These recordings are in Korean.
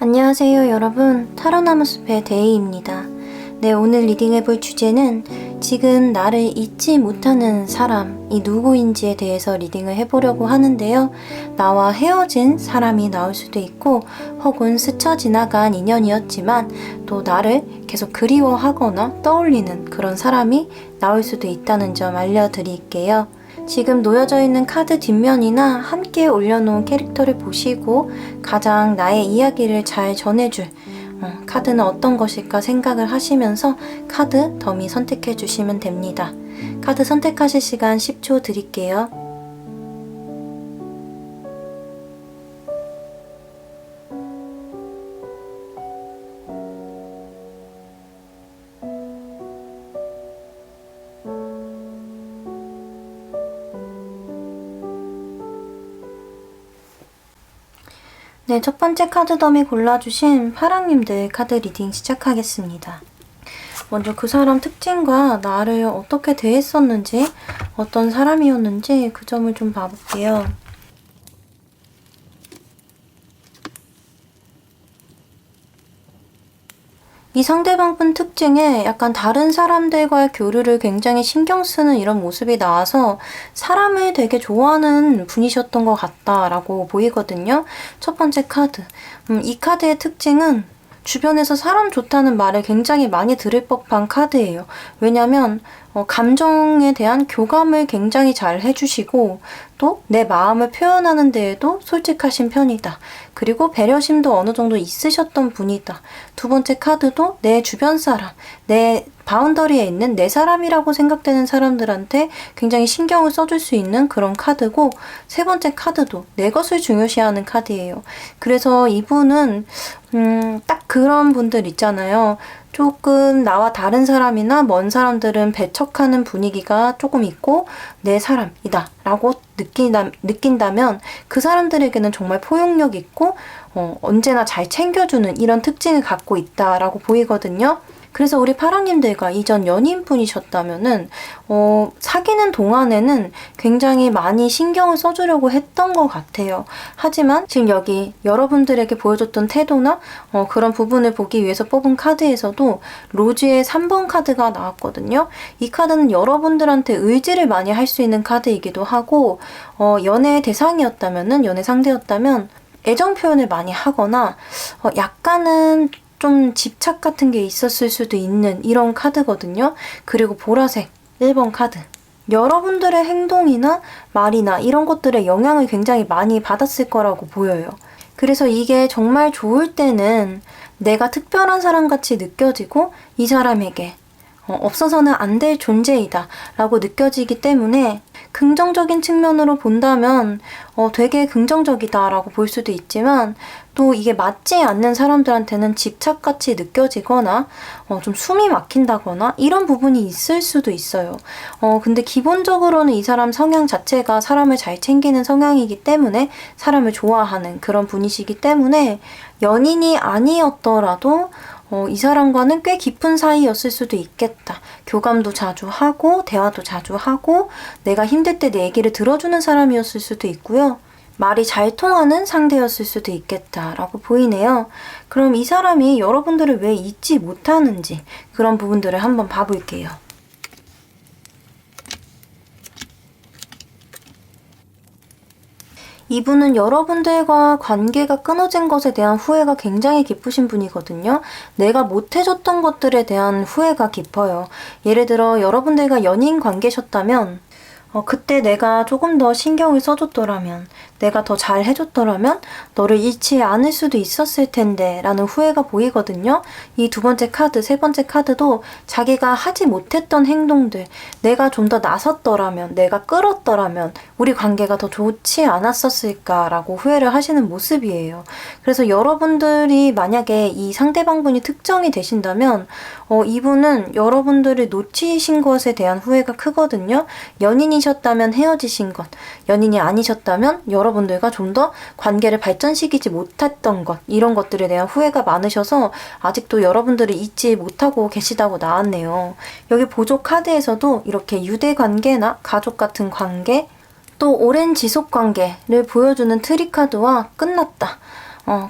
안녕하세요 여러분, 타로나무숲의 데이입니다. 네, 오늘 리딩해볼 주제는 지금 나를 잊지 못하는 사람이 누구인지에 대해서 리딩을 해보려고 하는데요. 나와 헤어진 사람이 나올 수도 있고 혹은 스쳐 지나간 인연이었지만 또 나를 계속 그리워하거나 떠올리는 그런 사람이 나올 수도 있다는 점 알려드릴게요. 지금 놓여져 있는 카드 뒷면이나 함께 올려놓은 캐릭터를 보시고 가장 나의 이야기를 잘 전해줄 카드는 어떤 것일까 생각을 하시면서 카드 더미 선택해 주시면 됩니다. 카드 선택하실 시간 10초 드릴게요. 네, 첫 번째 카드 더미 골라주신 파랑님들 카드 리딩 시작하겠습니다. 먼저 그 사람 특징과 나를 어떻게 대했었는지, 어떤 사람이었는지 그 점을 좀 봐볼게요. 이 상대방분 특징에 약간 다른 사람들과의 교류를 굉장히 신경 쓰는 이런 모습이 나와서 사람을 되게 좋아하는 분이셨던 것 같다라고 보이거든요. 첫 번째 카드. 이 카드의 특징은 주변에서 사람 좋다는 말을 굉장히 많이 들을 법한 카드예요. 왜냐면 감정에 대한 교감을 굉장히 잘 해주시고 또 내 마음을 표현하는 데에도 솔직하신 편이다. 그리고 배려심도 어느 정도 있으셨던 분이다. 두 번째 카드도 내 주변 사람, 내 바운더리에 있는 내 사람이라고 생각되는 사람들한테 굉장히 신경을 써줄 수 있는 그런 카드고, 세 번째 카드도 내 것을 중요시하는 카드예요. 그래서 이분은 딱 그런 분들 있잖아요. 조금 나와 다른 사람이나 먼 사람들은 배척하는 분위기가 조금 있고 내 사람이다 라고 느낀다면 그 사람들에게는 정말 포용력 있고 언제나 잘 챙겨주는 이런 특징을 갖고 있다라고 보이거든요. 그래서 우리 파랑님들과 이전 연인분이셨다면은 사귀는 동안에는 굉장히 많이 신경을 써주려고 했던 것 같아요. 하지만 지금 여기 여러분들에게 보여줬던 태도나 그런 부분을 보기 위해서 뽑은 카드에서도 로즈의 3번 카드가 나왔거든요. 이 카드는 여러분들한테 의지를 많이 할 수 있는 카드이기도 하고 연애 대상이었다면은, 연애 상대였다면 애정 표현을 많이 하거나 약간은 좀 집착 같은 게 있었을 수도 있는 이런 카드거든요. 그리고 보라색 1번 카드. 여러분들의 행동이나 말이나 이런 것들의 영향을 굉장히 많이 받았을 거라고 보여요. 그래서 이게 정말 좋을 때는 내가 특별한 사람같이 느껴지고 이 사람에게 없어서는 안 될 존재이다 라고 느껴지기 때문에 긍정적인 측면으로 본다면 되게 긍정적이다 라고 볼 수도 있지만, 또 이게 맞지 않는 사람들한테는 집착같이 느껴지거나 좀 숨이 막힌다거나 이런 부분이 있을 수도 있어요. 근데 기본적으로는 이 사람 성향 자체가 사람을 잘 챙기는 성향이기 때문에 사람을 좋아하는 그런 분이시기 때문에 연인이 아니었더라도 이 사람과는 꽤 깊은 사이였을 수도 있겠다. 교감도 자주 하고 대화도 자주 하고 내가 힘들 때 내 얘기를 들어주는 사람이었을 수도 있고요. 말이 잘 통하는 상대였을 수도 있겠다라고 보이네요. 그럼 이 사람이 여러분들을 왜 잊지 못하는지 그런 부분들을 한번 봐볼게요. 이분은 여러분들과 관계가 끊어진 것에 대한 후회가 굉장히 깊으신 분이거든요. 내가 못해줬던 것들에 대한 후회가 깊어요. 예를 들어 여러분들과 연인 관계셨다면 그때 내가 조금 더 신경을 써줬더라면, 내가 더 잘 해줬더라면 너를 잃지 않을 수도 있었을 텐데 라는 후회가 보이거든요. 이 두 번째 카드, 세 번째 카드도 자기가 하지 못했던 행동들, 내가 좀 더 나섰더라면, 내가 끌었더라면 우리 관계가 더 좋지 않았었을까라고 후회를 하시는 모습이에요. 그래서 여러분들이 만약에 이 상대방분이 특정이 되신다면 이분은 여러분들을 놓치신 것에 대한 후회가 크거든요. 연인이셨다면 헤어지신 것, 연인이 아니셨다면 여러분들과 좀 더 관계를 발전시키지 못했던 것, 이런 것들에 대한 후회가 많으셔서 아직도 여러분들을 잊지 못하고 계시다고 나왔네요. 여기 보조 카드에서도 이렇게 유대 관계나 가족 같은 관계, 또 오랜 지속 관계를 보여주는 트리 카드와 끝났다.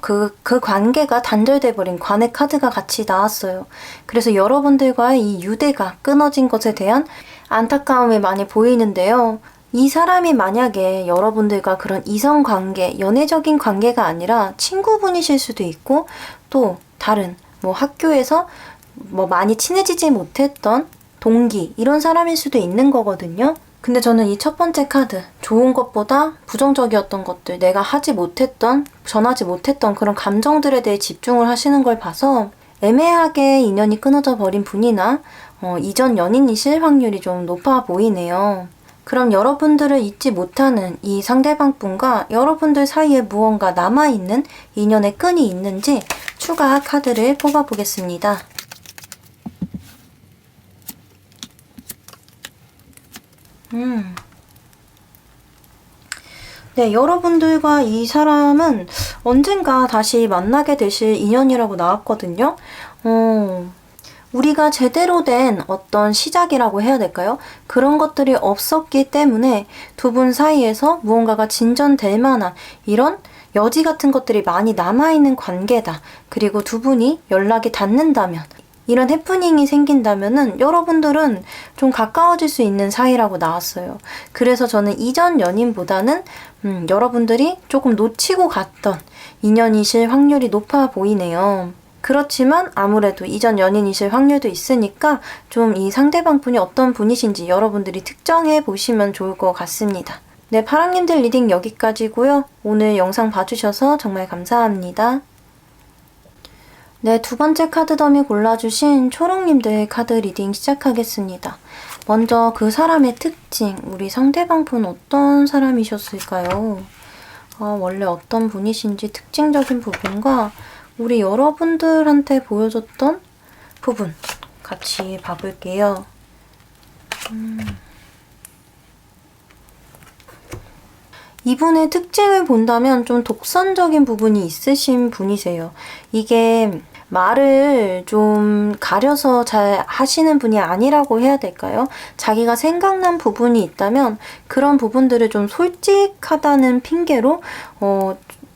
그 관계가 단절돼 버린 관의 카드가 같이 나왔어요. 그래서 여러분들과의 이 유대가 끊어진 것에 대한 안타까움이 많이 보이는데요. 이 사람이 만약에 여러분들과 그런 이성 관계, 연애적인 관계가 아니라 친구분이실 수도 있고, 또 다른 뭐 학교에서 뭐 많이 친해지지 못했던 동기, 이런 사람일 수도 있는 거거든요. 근데 저는 이 첫 번째 카드, 좋은 것보다 부정적이었던 것들, 내가 하지 못했던, 전하지 못했던 그런 감정들에 대해 집중을 하시는 걸 봐서 애매하게 인연이 끊어져 버린 분이나 이전 연인이실 확률이 좀 높아 보이네요. 그럼 여러분들을 잊지 못하는 이 상대방 분과 여러분들 사이에 무언가 남아있는 인연의 끈이 있는지 추가 카드를 뽑아보겠습니다. 네, 여러분들과 이 사람은 언젠가 다시 만나게 되실 인연이라고 나왔거든요. 우리가 제대로 된 어떤 시작이라고 해야 될까요? 그런 것들이 없었기 때문에 두 분 사이에서 무언가가 진전될 만한 이런 여지 같은 것들이 많이 남아있는 관계다. 그리고 두 분이 연락이 닿는다면, 이런 해프닝이 생긴다면은 여러분들은 좀 가까워질 수 있는 사이라고 나왔어요. 그래서 저는 이전 연인보다는 여러분들이 조금 놓치고 갔던 인연이실 확률이 높아 보이네요. 그렇지만 아무래도 이전 연인이실 확률도 있으니까 좀 이 상대방 분이 어떤 분이신지 여러분들이 특정해 보시면 좋을 것 같습니다. 네, 파랑님들 리딩 여기까지고요. 오늘 영상 봐주셔서 정말 감사합니다. 네, 두 번째 카드 더미 골라주신 초롱님들 카드 리딩 시작하겠습니다. 먼저 그 사람의 특징, 우리 상대방 분 어떤 사람이셨을까요? 원래 어떤 분이신지 특징적인 부분과 우리 여러분들한테 보여줬던 부분 같이 봐볼게요. 이분의 특징을 본다면 좀 독선적인 부분이 있으신 분이세요. 이게 말을 좀 가려서 잘 하시는 분이 아니라고 해야 될까요? 자기가 생각난 부분이 있다면 그런 부분들을 좀 솔직하다는 핑계로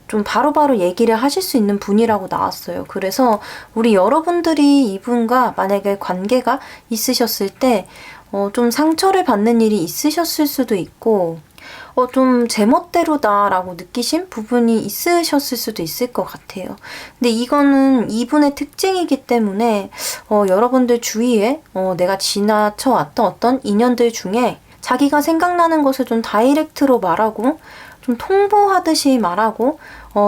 좀 바로바로 얘기를 하실 수 있는 분이라고 나왔어요. 그래서 우리 여러분들이 이분과 만약에 관계가 있으셨을 때 좀 상처를 받는 일이 있으셨을 수도 있고 좀 제멋대로다라고 느끼신 부분이 있으셨을 수도 있을 것 같아요. 근데 이거는 이분의 특징이기 때문에 여러분들 주위에 내가 지나쳐왔던 어떤 인연들 중에 자기가 생각나는 것을 좀 다이렉트로 말하고 좀 통보하듯이 말하고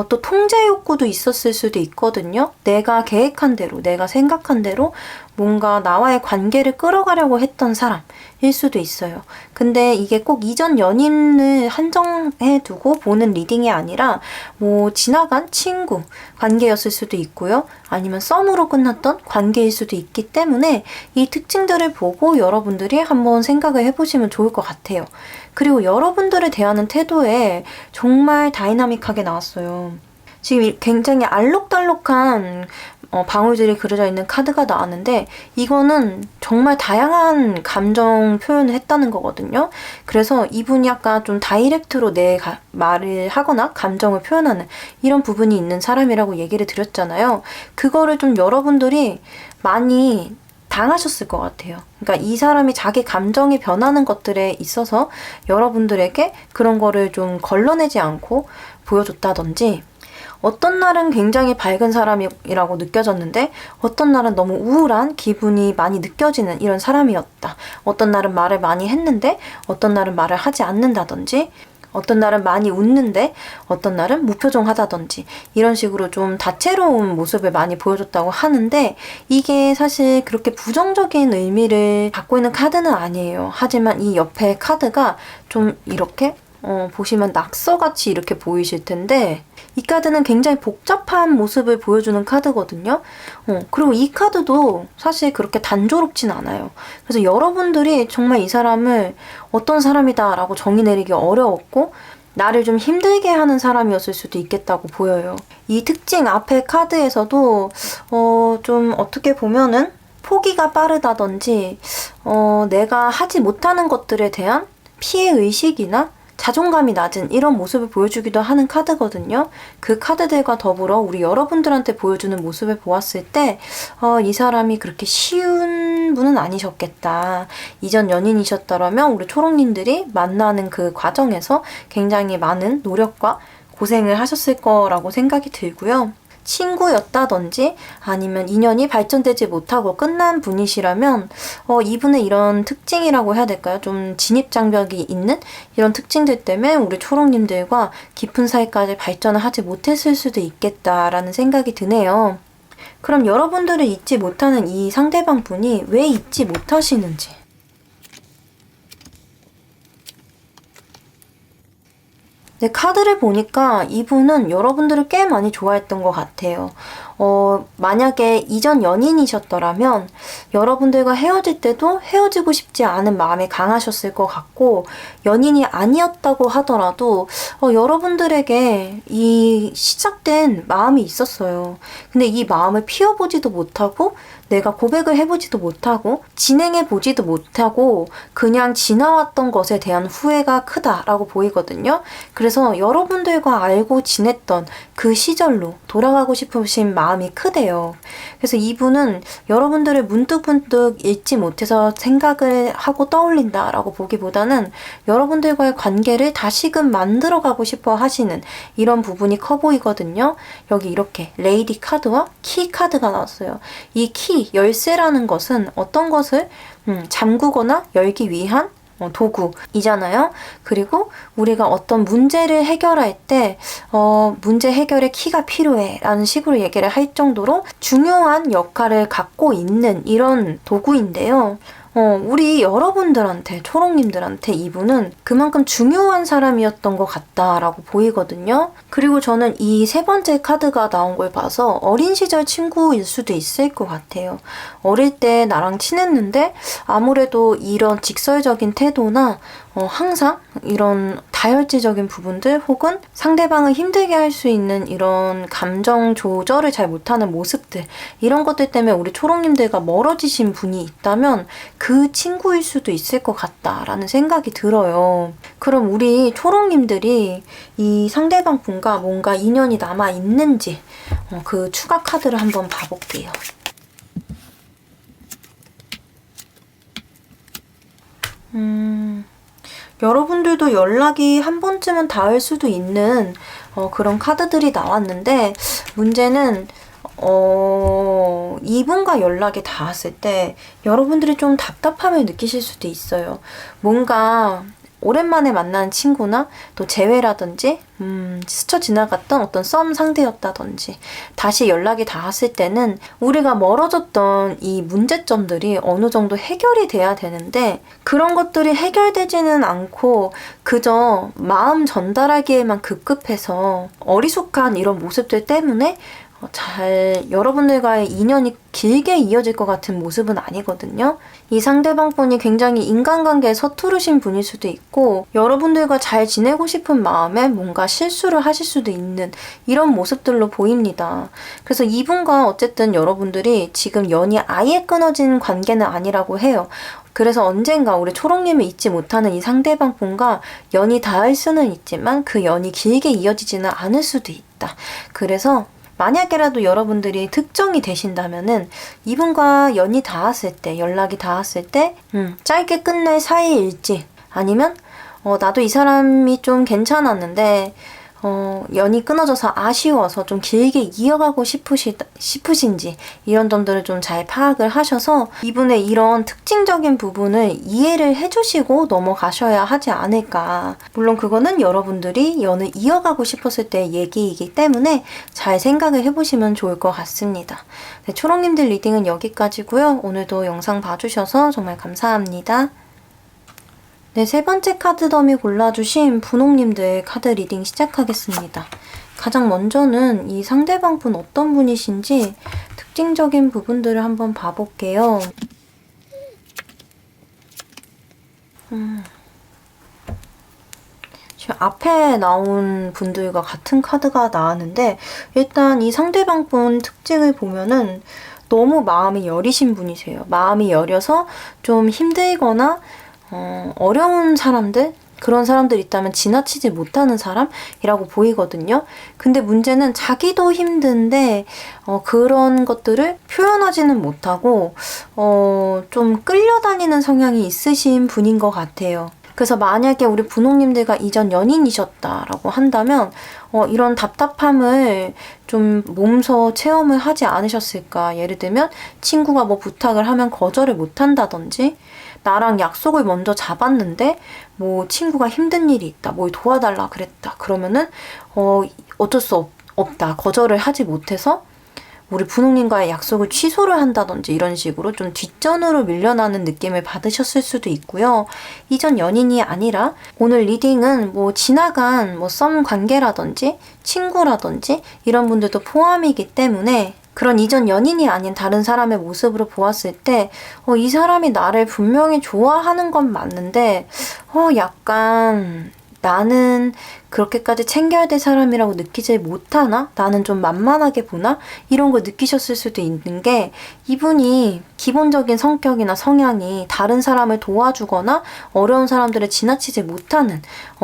또 통제 욕구도 있었을 수도 있거든요. 내가 계획한 대로, 내가 생각한 대로 뭔가 나와의 관계를 끌어가려고 했던 사람일 수도 있어요. 근데 이게 꼭 이전 연인을 한정해 두고 보는 리딩이 아니라 뭐 지나간 친구 관계였을 수도 있고요. 아니면 썸으로 끝났던 관계일 수도 있기 때문에 이 특징들을 보고 여러분들이 한번 생각을 해보시면 좋을 것 같아요. 그리고 여러분들을 대하는 태도에 정말 다이나믹하게 나왔어요. 지금 굉장히 알록달록한 방울들이 그려져 있는 카드가 나왔는데 이거는 정말 다양한 감정 표현을 했다는 거거든요. 그래서 이분이 약간 좀 다이렉트로 내 말을 하거나 감정을 표현하는 이런 부분이 있는 사람이라고 얘기를 드렸잖아요. 그거를 좀 여러분들이 많이 당하셨을 것 같아요. 그러니까 이 사람이 자기 감정이 변하는 것들에 있어서 여러분들에게 그런 거를 좀 걸러내지 않고 보여줬다든지 어떤 날은 굉장히 밝은 사람이라고 느껴졌는데 어떤 날은 너무 우울한 기분이 많이 느껴지는 이런 사람이었다. 어떤 날은 말을 많이 했는데 어떤 날은 말을 하지 않는다든지 어떤 날은 많이 웃는데 어떤 날은 무표정하다든지 이런 식으로 좀 다채로운 모습을 많이 보여줬다고 하는데 이게 사실 그렇게 부정적인 의미를 갖고 있는 카드는 아니에요. 하지만 이 옆에 카드가 좀 이렇게 보시면 낙서같이 이렇게 보이실 텐데 이 카드는 굉장히 복잡한 모습을 보여주는 카드거든요. 그리고 이 카드도 사실 그렇게 단조롭진 않아요. 그래서 여러분들이 정말 이 사람을 어떤 사람이다 라고 정의 내리기 어려웠고 나를 좀 힘들게 하는 사람이었을 수도 있겠다고 보여요. 이 특징 앞에 카드에서도 좀 어떻게 보면은 포기가 빠르다든지 내가 하지 못하는 것들에 대한 피해의식이나 자존감이 낮은 이런 모습을 보여주기도 하는 카드거든요. 그 카드들과 더불어 우리 여러분들한테 보여주는 모습을 보았을 때 이 사람이 그렇게 쉬운 분은 아니셨겠다. 이전 연인이셨더라면 우리 초록님들이 만나는 그 과정에서 굉장히 많은 노력과 고생을 하셨을 거라고 생각이 들고요. 친구였다든지 아니면 인연이 발전되지 못하고 끝난 분이시라면 이분의 이런 특징이라고 해야 될까요? 좀 진입장벽이 있는 이런 특징들 때문에 우리 초록님들과 깊은 사이까지 발전을 하지 못했을 수도 있겠다라는 생각이 드네요. 그럼 여러분들을 잊지 못하는 이 상대방 분이 왜 잊지 못하시는지. 네, 카드를 보니까 이분은 여러분들을 꽤 많이 좋아했던 것 같아요. 만약에 이전 연인이셨더라면 여러분들과 헤어질 때도 헤어지고 싶지 않은 마음이 강하셨을 것 같고, 연인이 아니었다고 하더라도 여러분들에게 이 시작된 마음이 있었어요. 근데 이 마음을 피워보지도 못하고 내가 고백을 해보지도 못하고 진행해보지도 못하고 그냥 지나왔던 것에 대한 후회가 크다라고 보이거든요. 그래서 여러분들과 알고 지냈던 그 시절로 돌아가고 싶으신 마음이 크대요. 그래서 이분은 여러분들을 문득문득 잊지 못해서 생각을 하고 떠올린다라고 보기보다는 여러분들과의 관계를 다시금 만들어가고 싶어 하시는 이런 부분이 커 보이거든요. 여기 이렇게 레이디 카드와 키 카드가 나왔어요. 이 키, 열쇠라는 것은 어떤 것을 잠그거나 열기 위한 도구이잖아요. 그리고 우리가 어떤 문제를 해결할 때 문제 해결에 키가 필요해 라는 식으로 얘기를 할 정도로 중요한 역할을 갖고 있는 이런 도구인데요. 우리 여러분들한테, 초록님들한테 이분은 그만큼 중요한 사람이었던 것 같다라고 보이거든요. 그리고 저는 이 세 번째 카드가 나온 걸 봐서 어린 시절 친구일 수도 있을 것 같아요. 어릴 때 나랑 친했는데 아무래도 이런 직설적인 태도나 항상 이런 다혈질적인 부분들 혹은 상대방을 힘들게 할 수 있는 이런 감정 조절을 잘 못하는 모습들, 이런 것들 때문에 우리 초록님들과 멀어지신 분이 있다면 그 친구일 수도 있을 것 같다라는 생각이 들어요. 그럼 우리 초록님들이 이 상대방 분과 뭔가 인연이 남아 있는지 그 추가 카드를 한번 봐볼게요. 여러분들도 연락이 한 번쯤은 닿을 수도 있는 그런 카드들이 나왔는데, 문제는 이분과 연락이 닿았을 때 여러분들이 좀 답답함을 느끼실 수도 있어요. 뭔가 오랜만에 만난 친구나 또 재회라든지 스쳐 지나갔던 어떤 썸 상대였다든지 다시 연락이 닿았을 때는 우리가 멀어졌던 이 문제점들이 어느 정도 해결이 돼야 되는데, 그런 것들이 해결되지는 않고 그저 마음 전달하기에만 급급해서 어리숙한 이런 모습들 때문에 여러분들과의 인연이 길게 이어질 것 같은 모습은 아니거든요. 이 상대방 분이 굉장히 인간관계에 서투르신 분일 수도 있고, 여러분들과 잘 지내고 싶은 마음에 뭔가 실수를 하실 수도 있는 이런 모습들로 보입니다. 그래서 이분과 어쨌든 여러분들이 지금 연이 아예 끊어진 관계는 아니라고 해요. 그래서 언젠가 우리 초록님을 잊지 못하는 이 상대방 분과 연이 닿을 수는 있지만 그 연이 길게 이어지지는 않을 수도 있다. 그래서 만약에라도 여러분들이 특정이 되신다면은 이분과 연이 닿았을 때, 연락이 닿았을 때 짧게 끝날 사이일지, 아니면 나도 이 사람이 좀 괜찮았는데 연이 끊어져서 아쉬워서 좀 길게 이어가고 싶으신지, 이런 점들을 좀 잘 파악을 하셔서 이분의 이런 특징적인 부분을 이해를 해주시고 넘어가셔야 하지 않을까. 물론 그거는 여러분들이 연을 이어가고 싶었을 때의 얘기이기 때문에 잘 생각을 해보시면 좋을 것 같습니다. 네, 초록님들 리딩은 여기까지고요. 오늘도 영상 봐주셔서 정말 감사합니다. 네, 세 번째 카드 더미 골라주신 분홍님들 카드 리딩 시작하겠습니다. 가장 먼저는 이 상대방 분 어떤 분이신지 특징적인 부분들을 한번 봐볼게요. 지금 앞에 나온 분들과 같은 카드가 나왔는데, 일단 이 상대방 분 특징을 보면은 너무 마음이 여리신 분이세요. 마음이 여려서 좀 힘들거나 어려운 사람들, 그런 사람들 있다면 지나치지 못하는 사람이라고 보이거든요. 근데 문제는 자기도 힘든데 그런 것들을 표현하지는 못하고 좀 끌려다니는 성향이 있으신 분인 것 같아요. 그래서 만약에 우리 분홍님들과 이전 연인이셨다라고 한다면 이런 답답함을 좀 몸소 체험을 하지 않으셨을까. 예를 들면 친구가 뭐 부탁을 하면 거절을 못한다든지, 나랑 약속을 먼저 잡았는데 뭐 친구가 힘든 일이 있다, 뭘 도와달라 그랬다, 그러면은 어쩔 수 없다, 거절을 하지 못해서 우리 분홍님과의 약속을 취소를 한다든지 이런 식으로 좀 뒷전으로 밀려나는 느낌을 받으셨을 수도 있고요. 이전 연인이 아니라 오늘 리딩은 뭐 지나간 뭐 썸 관계라든지 친구라든지 이런 분들도 포함이기 때문에 그런 이전 연인이 아닌 다른 사람의 모습으로 보았을 때 이 사람이 나를 분명히 좋아하는 건 맞는데 약간 나는 그렇게까지 챙겨야 될 사람이라고 느끼지 못하나? 나는 좀 만만하게 보나? 이런 걸 느끼셨을 수도 있는 게, 이분이 기본적인 성격이나 성향이 다른 사람을 도와주거나 어려운 사람들을 지나치지 못하는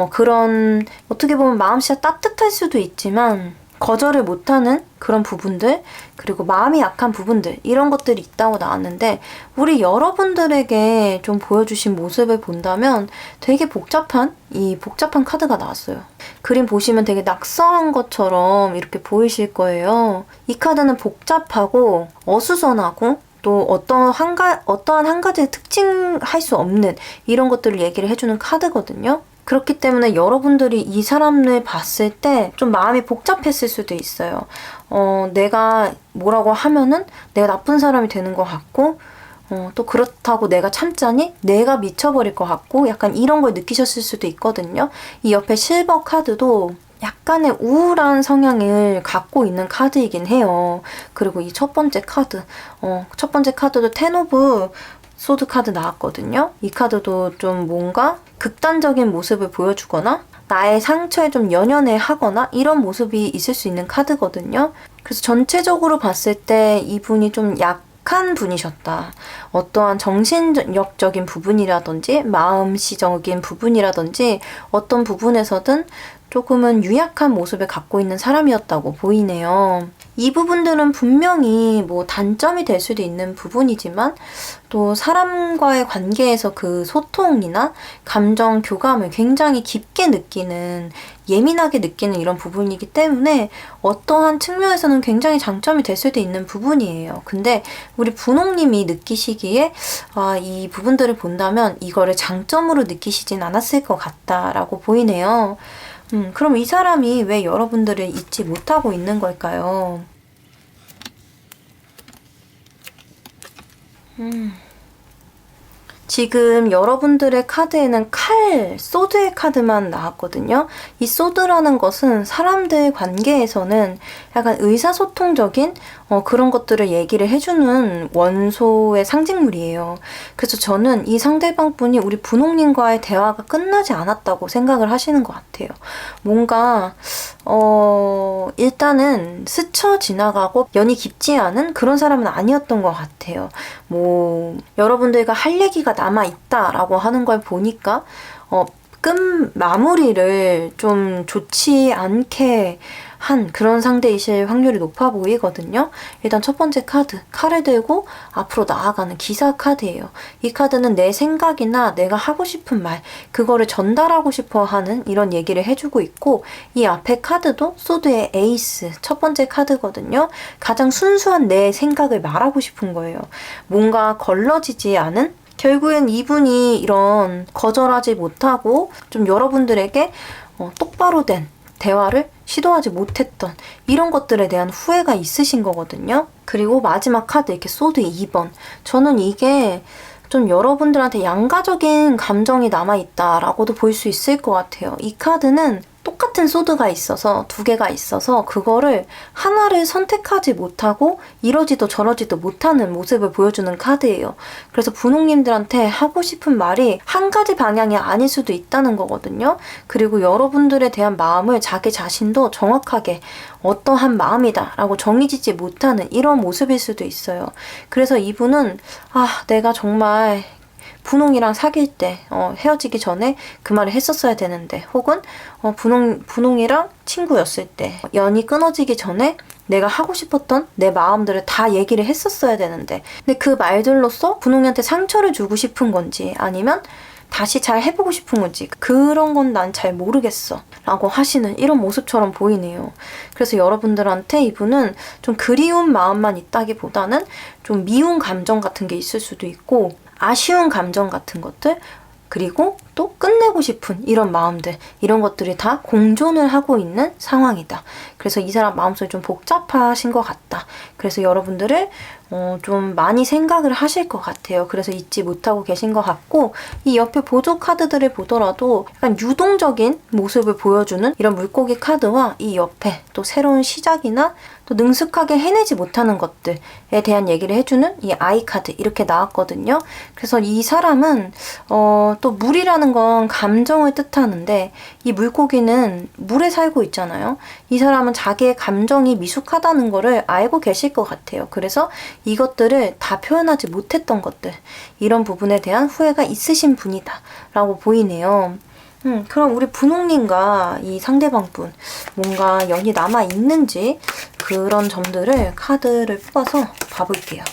그런, 어떻게 보면 마음씨가 따뜻할 수도 있지만 거절을 못하는 그런 부분들, 그리고 마음이 약한 부분들, 이런 것들이 있다고 나왔는데, 우리 여러분들에게 좀 보여주신 모습을 본다면 되게 복잡한 카드가 나왔어요. 그림 보시면 되게 낙서한 것처럼 이렇게 보이실 거예요. 이 카드는 복잡하고 어수선하고 또 어떠한 한 가지의 특징할 수 없는 이런 것들을 얘기를 해주는 카드거든요. 그렇기 때문에 여러분들이 이 사람을 봤을 때 좀 마음이 복잡했을 수도 있어요. 내가 뭐라고 하면은 내가 나쁜 사람이 되는 것 같고, 또 그렇다고 내가 참자니 내가 미쳐버릴 것 같고, 약간 이런 걸 느끼셨을 수도 있거든요. 이 옆에 실버 카드도 약간의 우울한 성향을 갖고 있는 카드이긴 해요. 그리고 이 첫 번째 카드도 텐 오브 소드 카드 나왔거든요. 이 카드도 좀 뭔가 극단적인 모습을 보여주거나 나의 상처에 좀 연연해 하거나 이런 모습이 있을 수 있는 카드거든요. 그래서 전체적으로 봤을 때 이분이 좀 약한 분이셨다. 어떠한 정신력적인 부분이라든지 마음씨적인 부분이라든지 어떤 부분에서든 조금은 유약한 모습을 갖고 있는 사람이었다고 보이네요. 이 부분들은 분명히 뭐 단점이 될 수도 있는 부분이지만 또 사람과의 관계에서 그 소통이나 감정 교감을 굉장히 깊게 느끼는, 예민하게 느끼는 이런 부분이기 때문에 어떠한 측면에서는 굉장히 장점이 될 수도 있는 부분이에요. 근데 우리 분홍님이 느끼시기에 이 부분들을 본다면 이거를 장점으로 느끼시진 않았을 것 같다라고 보이네요. 그럼 이 사람이 왜 여러분들을 잊지 못하고 있는 걸까요? 지금 여러분들의 카드에는 소드의 카드만 나왔거든요. 이 소드라는 것은 사람들 관계에서는 약간 의사소통적인 그런 것들을 얘기를 해주는 원소의 상징물이에요. 그래서 저는 이 상대방 분이 우리 분홍님과의 대화가 끝나지 않았다고 생각을 하시는 것 같아요. 뭔가 일단은 스쳐 지나가고 연이 깊지 않은 그런 사람은 아니었던 것 같아요. 뭐 여러분들과 할 얘기가 남아있다라고 하는 걸 보니까 끝 마무리를 좀 좋지 않게 한 그런 상대이실 확률이 높아 보이거든요. 일단 첫 번째 칼을 들고 앞으로 나아가는 기사 카드예요. 이 카드는 내 생각이나 내가 하고 싶은 말, 그거를 전달하고 싶어 하는 이런 얘기를 해주고 있고, 이 앞에 카드도 소드의 에이스, 첫 번째 카드거든요. 가장 순수한 내 생각을 말하고 싶은 거예요. 뭔가 걸러지지 않은, 결국엔 이분이 이런 거절하지 못하고 좀 여러분들에게 똑바로 된 대화를 시도하지 못했던 이런 것들에 대한 후회가 있으신 거거든요. 그리고 마지막 카드 이렇게 소드 2번. 저는 이게 좀 여러분들한테 양가적인 감정이 남아있다라고도 볼 수 있을 것 같아요. 이 카드는 똑같은 소드가 있어서, 두 개가 있어서 그거를 하나를 선택하지 못하고 이러지도 저러지도 못하는 모습을 보여주는 카드예요. 그래서 분홍님들한테 하고 싶은 말이 한 가지 방향이 아닐 수도 있다는 거거든요. 그리고 여러분들에 대한 마음을 자기 자신도 정확하게 어떠한 마음이다 라고 정해지지 못하는 이런 모습일 수도 있어요. 그래서 이분은 내가 정말 분홍이랑 사귈 때 헤어지기 전에 그 말을 했었어야 되는데, 혹은 분홍이랑 친구였을 때 연이 끊어지기 전에 내가 하고 싶었던 내 마음들을 다 얘기를 했었어야 되는데, 근데 그 말들로써 분홍이한테 상처를 주고 싶은 건지 아니면 다시 잘 해보고 싶은 건지 그런 건 난 잘 모르겠어 라고 하시는 이런 모습처럼 보이네요. 그래서 여러분들한테 이분은 좀 그리운 마음만 있다기보다는 좀 미운 감정 같은 게 있을 수도 있고, 아쉬운 감정 같은 것들, 그리고 또 끝내고 싶은 이런 마음들, 이런 것들이 다 공존을 하고 있는 상황이다. 그래서 이 사람 마음속이 좀 복잡하신 것 같다. 그래서 여러분들을 좀 많이 생각을 하실 것 같아요. 그래서 잊지 못하고 계신 것 같고, 이 옆에 보조 카드들을 보더라도 약간 유동적인 모습을 보여주는 이런 물고기 카드와 이 옆에 또 새로운 시작이나 또 능숙하게 해내지 못하는 것들에 대한 얘기를 해주는 이 아이 카드, 이렇게 나왔거든요. 그래서 이 사람은 또 물이라는 건 감정을 뜻하는데, 이 물고기는 물에 살고 있잖아요. 이 사람은 자기의 감정이 미숙하다는 거를 알고 계실 것 같아요. 그래서 이것들을 다 표현하지 못했던 것들, 이런 부분에 대한 후회가 있으신 분이다 라고 보이네요. 그럼 우리 분홍님과 이 상대방분 뭔가 연이 남아있는지 그런 점들을 카드를 뽑아서 봐볼게요.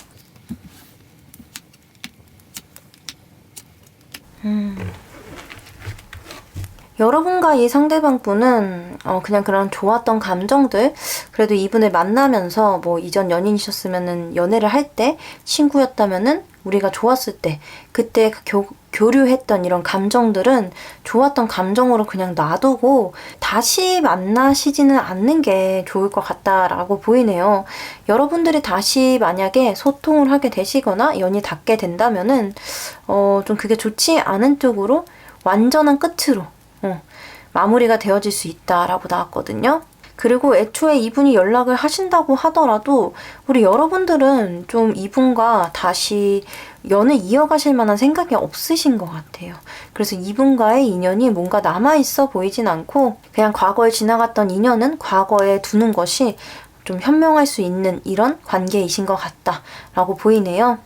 여러분과 이 상대방분은 그냥 그런 좋았던 감정들, 그래도 이분을 만나면서 뭐 이전 연인이셨으면은 연애를 할 때, 친구였다면은 우리가 좋았을 때 그때 교류했던 이런 감정들은 좋았던 감정으로 그냥 놔두고 다시 만나시지는 않는 게 좋을 것 같다라고 보이네요. 여러분들이 다시 만약에 소통을 하게 되시거나 연이 닿게 된다면은 좀 그게 좋지 않은 쪽으로 완전한 끝으로 마무리가 되어질 수 있다라고 나왔거든요. 그리고 애초에 이분이 연락을 하신다고 하더라도 우리 여러분들은 좀 이분과 다시 연을 이어가실 만한 생각이 없으신 것 같아요. 그래서 이분과의 인연이 뭔가 남아있어 보이진 않고, 그냥 과거에 지나갔던 인연은 과거에 두는 것이 좀 현명할 수 있는 이런 관계이신 것 같다라고 보이네요.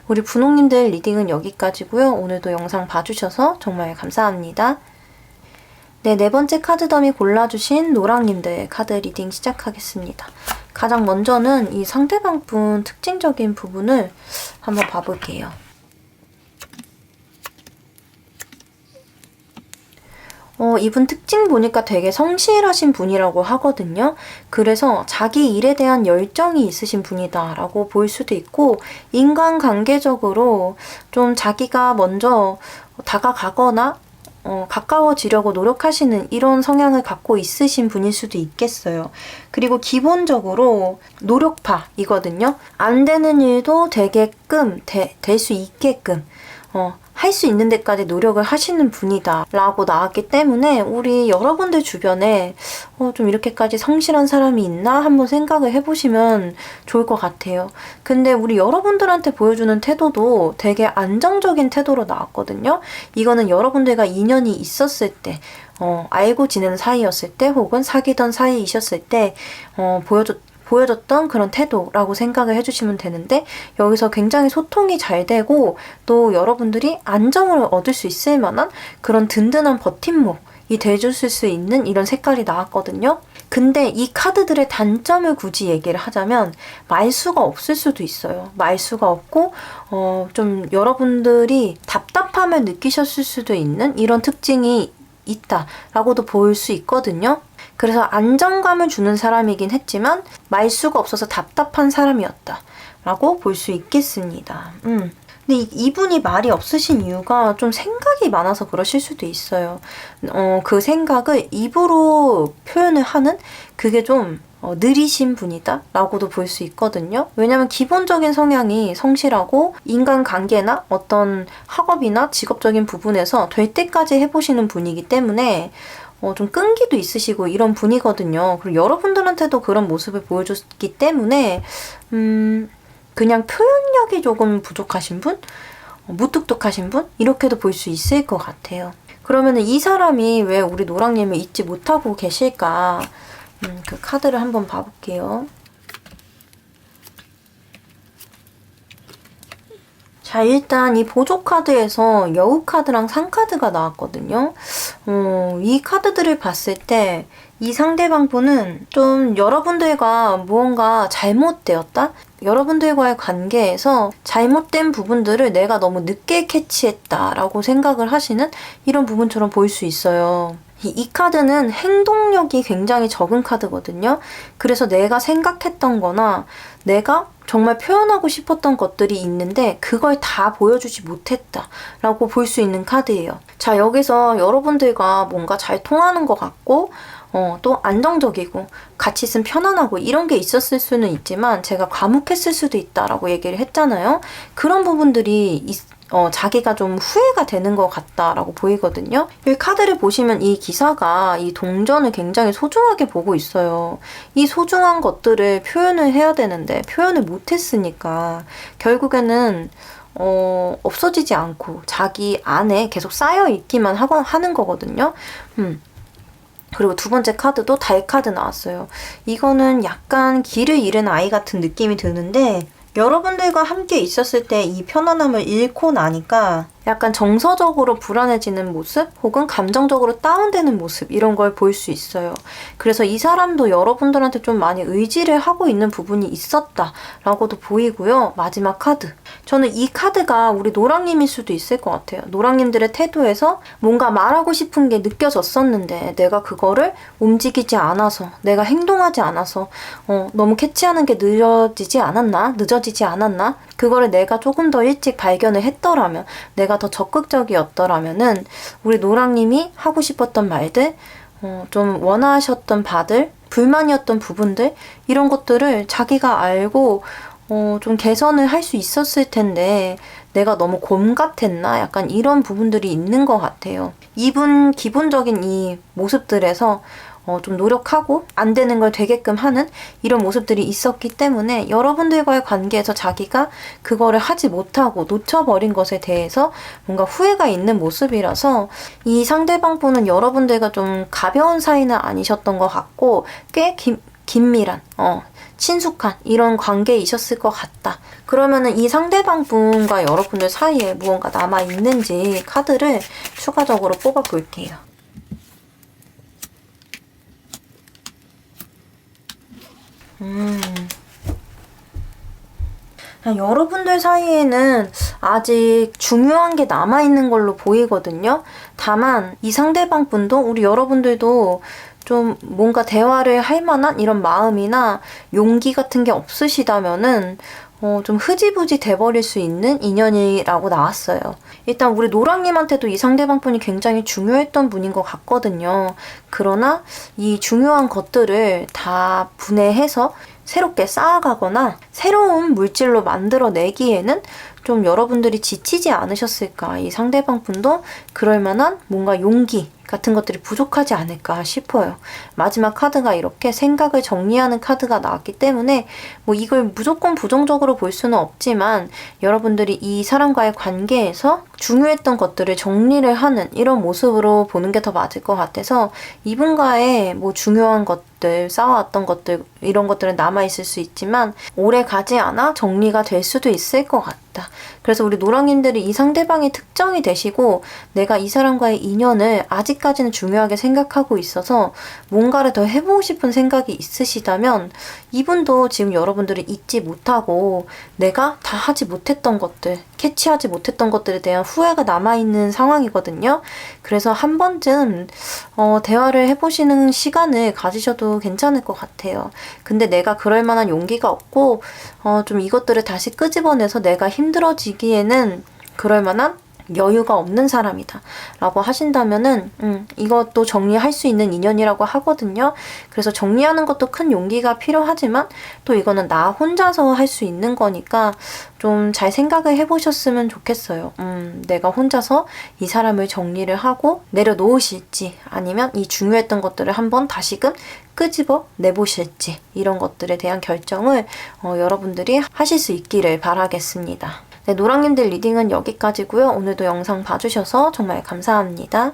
우리 분홍님들 리딩은 여기까지고요. 오늘도 영상 봐주셔서 정말 감사합니다. 네, 네 번째 카드 더미 골라주신 노랑님들 카드 리딩 시작하겠습니다. 가장 먼저는 이 상대방분 특징적인 부분을 한번 봐볼게요. 이분 특징 보니까 되게 성실하신 분이라고 하거든요. 그래서 자기 일에 대한 열정이 있으신 분이다 라고 볼 수도 있고, 인간관계적으로 좀 자기가 먼저 다가가거나 가까워지려고 노력하시는 이런 성향을 갖고 있으신 분일 수도 있겠어요. 그리고 기본적으로 노력파이거든요. 안 되는 일도 되게끔 될 수 있게끔 할 수 있는 데까지 노력을 하시는 분이다 라고 나왔기 때문에, 우리 여러분들 주변에 좀 이렇게까지 성실한 사람이 있나 한번 생각을 해보시면 좋을 것 같아요. 근데 우리 여러분들한테 보여주는 태도도 되게 안정적인 태도로 나왔거든요. 이거는 여러분들과 인연이 있었을 때, 알고 지내는 사이였을 때, 혹은 사귀던 사이이셨을 때 보여줬던 그런 태도라고 생각을 해주시면 되는데, 여기서 굉장히 소통이 잘 되고 또 여러분들이 안정을 얻을 수 있을 만한 그런 든든한 버팀목이 돼줬을 수 있는 이런 색깔이 나왔거든요. 근데 이 카드들의 단점을 굳이 얘기를 하자면 말수가 없을 수도 있어요. 말수가 없고 좀 여러분들이 답답함을 느끼셨을 수도 있는 이런 특징이 있다라고도 볼 수 있거든요. 그래서 안정감을 주는 사람이긴 했지만 말수가 없어서 답답한 사람이었다 라고 볼 수 있겠습니다. 근데 이분이 말이 없으신 이유가 좀 생각이 많아서 그러실 수도 있어요. 그 생각을 입으로 표현을 하는 그게 좀 느리신 분이다 라고도 볼 수 있거든요. 왜냐면 기본적인 성향이 성실하고 인간관계나 어떤 학업이나 직업적인 부분에서 될 때까지 해보시는 분이기 때문에 좀 끈기도 있으시고 이런 분이거든요. 그리고 여러분들한테도 그런 모습을 보여줬기 때문에 그냥 표현력이 조금 부족하신 분? 무뚝뚝하신 분? 이렇게도 볼 수 있을 것 같아요. 그러면 이 사람이 왜 우리 노랑님을 잊지 못하고 계실까? 그 카드를 한번 봐볼게요. 자, 일단 이 보조 카드에서 여우 카드랑 상 카드가 나왔거든요. 이 카드들을 봤을 때 이 상대방 분은 좀 여러분들과 무언가 잘못되었다? 여러분들과의 관계에서 잘못된 부분들을 내가 너무 늦게 캐치했다라고 생각을 하시는 이런 부분처럼 보일 수 있어요. 이 카드는 행동력이 굉장히 적은 카드거든요. 그래서 내가 생각했던 거나 내가 정말 표현하고 싶었던 것들이 있는데 그걸 다 보여주지 못했다 라고 볼 수 있는 카드예요. 자, 여기서 여러분들과 뭔가 잘 통하는 것 같고 또 안정적이고 같이 있으면 편안하고 이런 게 있었을 수는 있지만 제가 과묵했을 수도 있다라고 얘기를 했잖아요. 그런 부분들이 자기가 좀 후회가 되는 것 같다라고 보이거든요. 이 카드를 보시면 이 기사가 이 동전을 굉장히 소중하게 보고 있어요. 이 소중한 것들을 표현을 해야 되는데 표현을 못했으니까 결국에는 없어지지 않고 자기 안에 계속 쌓여 있기만 하는 거거든요. 그리고 두 번째 카드도 달 카드 나왔어요. 이거는 약간 길을 잃은 아이 같은 느낌이 드는데 여러분들과 함께 있었을 때 이 편안함을 잃고 나니까 약간 정서적으로 불안해지는 모습 혹은 감정적으로 다운되는 모습 이런 걸 볼 수 있어요. 그래서 이 사람도 여러분들한테 좀 많이 의지를 하고 있는 부분이 있었다라고도 보이고요. 마지막 카드. 저는 이 카드가 우리 노랑님일 수도 있을 것 같아요. 노랑님들의 태도에서 뭔가 말하고 싶은 게 느껴졌었는데 내가 그거를 움직이지 않아서 내가 행동하지 않아서 너무 캐치하는 게 늦어지지 않았나? 그거를 내가 조금 더 일찍 발견을 했더라면 내가 더 적극적이었더라면은 우리 노랑님이 하고 싶었던 말들 좀 원하셨던 바들 불만이었던 부분들 이런 것들을 자기가 알고 좀 개선을 할 수 있었을 텐데 내가 너무 곰 같았나? 약간 이런 부분들이 있는 것 같아요. 이분 기본적인 이 모습들에서 좀 노력하고 안 되는 걸 되게끔 하는 이런 모습들이 있었기 때문에 여러분들과의 관계에서 자기가 그거를 하지 못하고 놓쳐버린 것에 대해서 뭔가 후회가 있는 모습이라서 이 상대방 분은 여러분들과 좀 가벼운 사이는 아니셨던 것 같고 꽤 긴밀한 친숙한 이런 관계이셨을 것 같다. 그러면은 이 상대방 분과 여러분들 사이에 무언가 남아있는지 카드를 추가적으로 뽑아볼게요. 여러분들 사이에는 아직 중요한 게 남아있는 걸로 보이거든요. 다만 이 상대방 분도 우리 여러분들도 좀 뭔가 대화를 할 만한 이런 마음이나 용기 같은 게 없으시다면은 좀 흐지부지 돼버릴 수 있는 인연이라고 나왔어요. 일단 우리 노랑님한테도 이 상대방 분이 굉장히 중요했던 분인 것 같거든요. 그러나 이 중요한 것들을 다 분해해서 새롭게 쌓아가거나 새로운 물질로 만들어내기에는 좀 여러분들이 지치지 않으셨을까. 이 상대방 분도 그럴 만한 뭔가 용기 같은 것들이 부족하지 않을까 싶어요. 마지막 카드가 이렇게 생각을 정리하는 카드가 나왔기 때문에 뭐 이걸 무조건 부정적으로 볼 수는 없지만 여러분들이 이 사람과의 관계에서 중요했던 것들을 정리를 하는 이런 모습으로 보는 게 더 맞을 것 같아서 이분과의 뭐 중요한 것들, 쌓아왔던 것들 이런 것들은 남아있을 수 있지만 오래 가지 않아 정리가 될 수도 있을 것 같다. 그래서 우리 노랑님들이 이 상대방이 특정이 되시고 내가 이 사람과의 인연을 아직까지는 중요하게 생각하고 있어서 뭔가를 더 해보고 싶은 생각이 있으시다면 이분도 지금 여러분들을 잊지 못하고 내가 다 하지 못했던 것들, 캐치하지 못했던 것들에 대한 후회가 남아있는 상황이거든요. 그래서 한 번쯤 대화를 해보시는 시간을 가지셔도 괜찮을 것 같아요. 근데 내가 그럴 만한 용기가 없고 좀 이것들을 다시 끄집어내서 내가 힘들어지기에는 그럴 만한 여유가 없는 사람이다 라고 하신다면은 이것도 정리할 수 있는 인연이라고 하거든요. 그래서 정리하는 것도 큰 용기가 필요하지만 또 이거는 나 혼자서 할 수 있는 거니까 좀 잘 생각을 해보셨으면 좋겠어요. 내가 혼자서 이 사람을 정리를 하고 내려놓으실지 아니면 이 중요했던 것들을 한번 다시금 끄집어 내보실지 이런 것들에 대한 결정을 여러분들이 하실 수 있기를 바라겠습니다. 네, 노랑님들 리딩은 여기까지고요. 오늘도 영상 봐주셔서 정말 감사합니다.